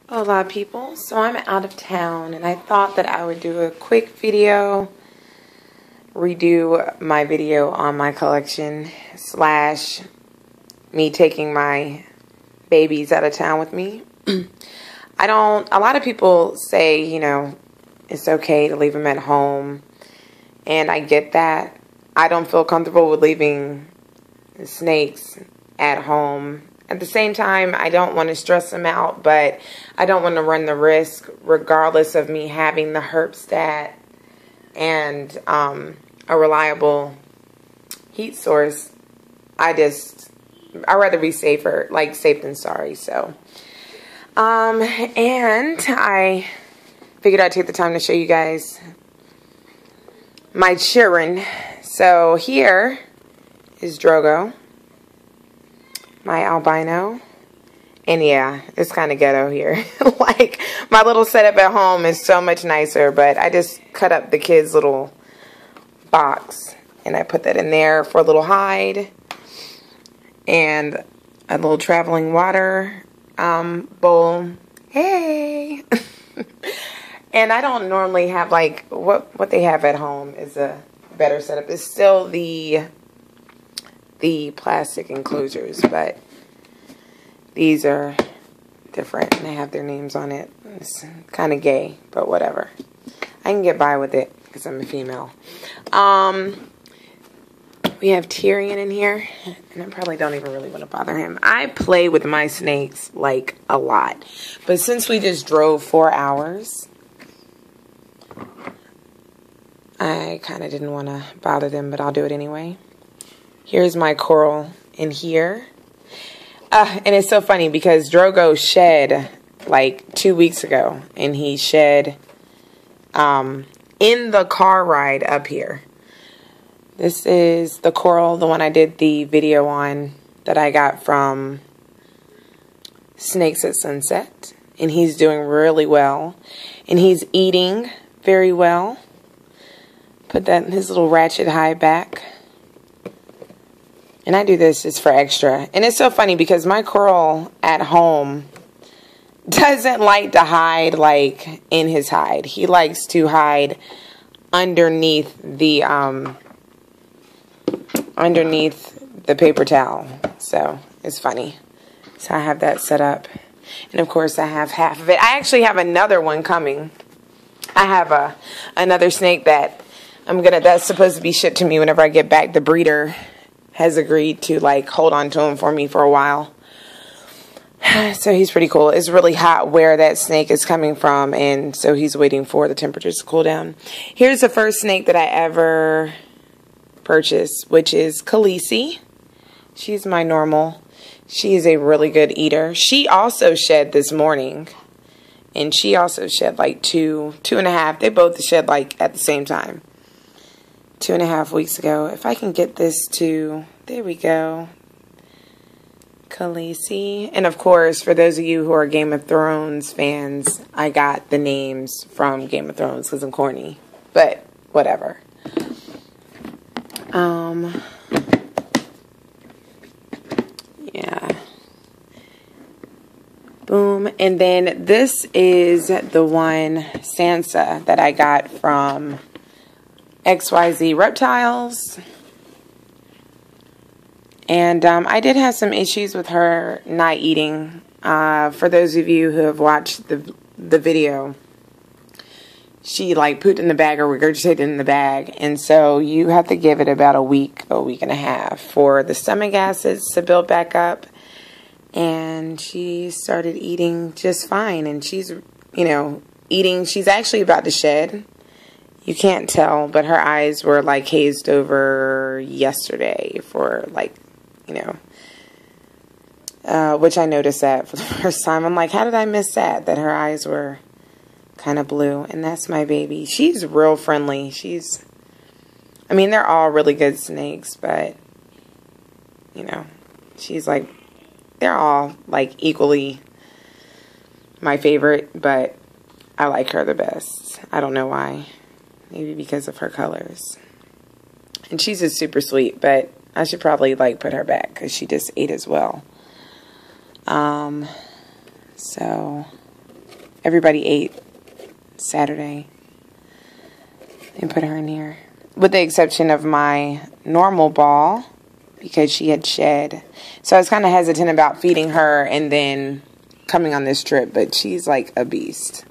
Hola people, so I'm out of town and I thought that I would do a quick video, redo my video on my collection slash me taking my babies out of town with me. A lot of people say, you know, it's okay to leave them at home, and I get that. I don't feel comfortable with leaving snakes at home. At the same time, I don't want to stress them out, but I don't want to run the risk, regardless of me having the Herbstat and a reliable heat source. I'd rather be safe than sorry. So, and I figured I'd take the time to show you guys my children. So here is Drogo, my albino, and yeah, it's kind of ghetto here. Like, my little setup at home is so much nicer, but I just cut up the kids' little box, and I put that in there for a little hide, and a little traveling water bowl. Hey! And I don't normally have, like, what they have at home is a better setup. It's still the plastic enclosures, but these are different and they have their names on it. It's kind of gay, but whatever. I can get by with it because I'm a female. We have Tyrion in here, and I probably don't even really want to bother him. I play with my snakes like a lot, but since we just drove 4 hours, I kind of didn't want to bother them, but I'll do it anyway. Here's my coral in here. And it's so funny because Drogo shed like 2 weeks ago. And he shed in the car ride up here. This is the coral, the one I did the video on that I got from Snakes at Sunset. And he's doing really well. And he's eating very well. Put that in his little ratchet hide back. And I do this just for extra. And it's so funny because my coral at home doesn't like to hide like in his hide. He likes to hide underneath the paper towel. So it's funny. So I have that set up. And of course I have half of it. I actually have another one coming. I have another snake that's supposed to be shipped to me whenever I get back. The breeder has agreed to like hold on to him for me for a while. So he's pretty cool. It's really hot where that snake is coming from, and so he's waiting for the temperatures to cool down. Here's the first snake that I ever purchased, which is Khaleesi. She's my normal. She is a really good eater. She also shed this morning, and she also shed like two and a half. They both shed like at the same time. 2.5 weeks ago. If I can get this to, there we go, Khaleesi. And of course, for those of you who are Game of Thrones fans, I got the names from Game of Thrones because I'm corny, but whatever. Yeah. Boom. And then this is the one, Sansa, that I got from XYZ Reptiles. And I did have some issues with her not eating. For those of you who have watched the video, she like pooped in the bag or regurgitated in the bag. And so you have to give it about a week and a half for the stomach acids to build back up. And she started eating just fine. And she's, you know, eating. She's actually about to shed. You can't tell, but her eyes were like hazed over yesterday for like, you know, which I noticed that for the first time. I'm like, how did I miss that her eyes were kind of blue? And that's my baby. She's real friendly. I mean, they're all really good snakes, but, you know, she's like, they're all like equally my favorite, but I like her the best. I don't know why. Maybe because of her colors. And she's just super sweet, but I should probably like put her back because she just ate as well. So everybody ate Saturday. And put her in here. With the exception of my normal ball, because she had shed. So I was kind of hesitant about feeding her and then coming on this trip, but she's like a beast.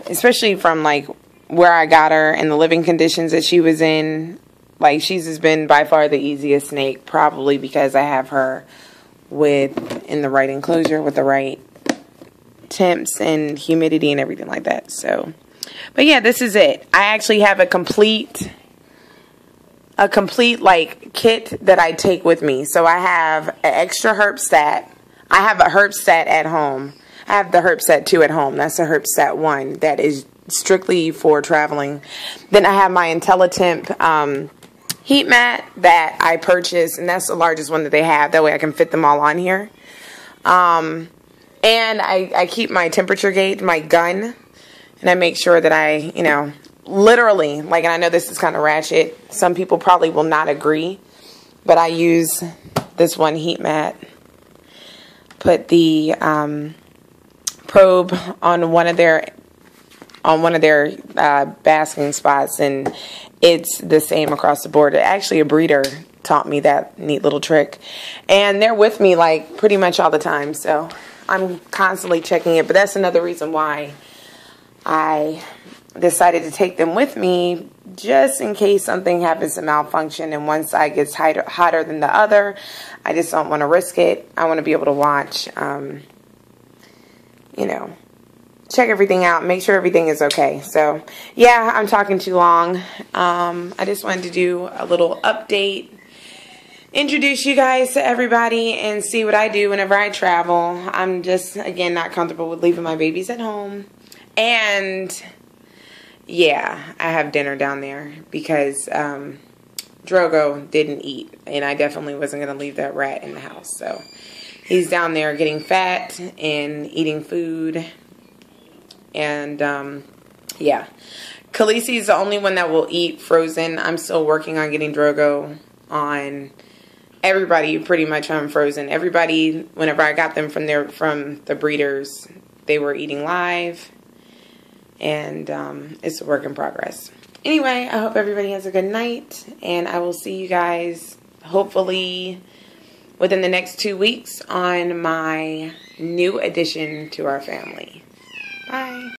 Especially from like where I got her and the living conditions that she was in. Like, she's just been by far the easiest snake, probably because I have her in the right enclosure with the right temps and humidity and everything like that. So, but yeah, this is it. I actually have a complete like kit that I take with me. So I have an extra Herbstat. I have a Herbstat at home. I have the Herbstat 2 at home. That's the Herbstat 1 that is strictly for traveling. Then I have my IntelliTemp heat mat that I purchased, and that's the largest one that they have. That way I can fit them all on here. And I keep my temperature gauge, my gun, and I make sure that I, you know, literally, like, and I know this is kind of ratchet. Some people probably will not agree, but I use this one heat mat. Put the probe on one of their basking spots, and it's the same across the board. Actually, a breeder taught me that neat little trick, and they're with me like pretty much all the time, so I'm constantly checking it. But that's another reason why I decided to take them with me, just in case something happens to malfunction and one side gets hotter than the other. I just don't want to risk it. I want to be able to watch, you know, check everything out, make sure everything is okay. So, yeah, I'm talking too long. I just wanted to do a little update, introduce you guys to everybody, and see what I do whenever I travel. I'm just, again, not comfortable with leaving my babies at home. And yeah, I have dinner down there because Drogo didn't eat, and I definitely wasn't going to leave that rat in the house. So he's down there getting fat and eating food. And yeah, Khaleesi's the only one that will eat frozen. I'm still working on getting Drogo on. Everybody pretty much on frozen. Everybody, whenever I got them from the breeders, they were eating live. And it's a work in progress. Anyway, I hope everybody has a good night. And I will see you guys, hopefully, within the next 2 weeks on my new addition to our family. Bye.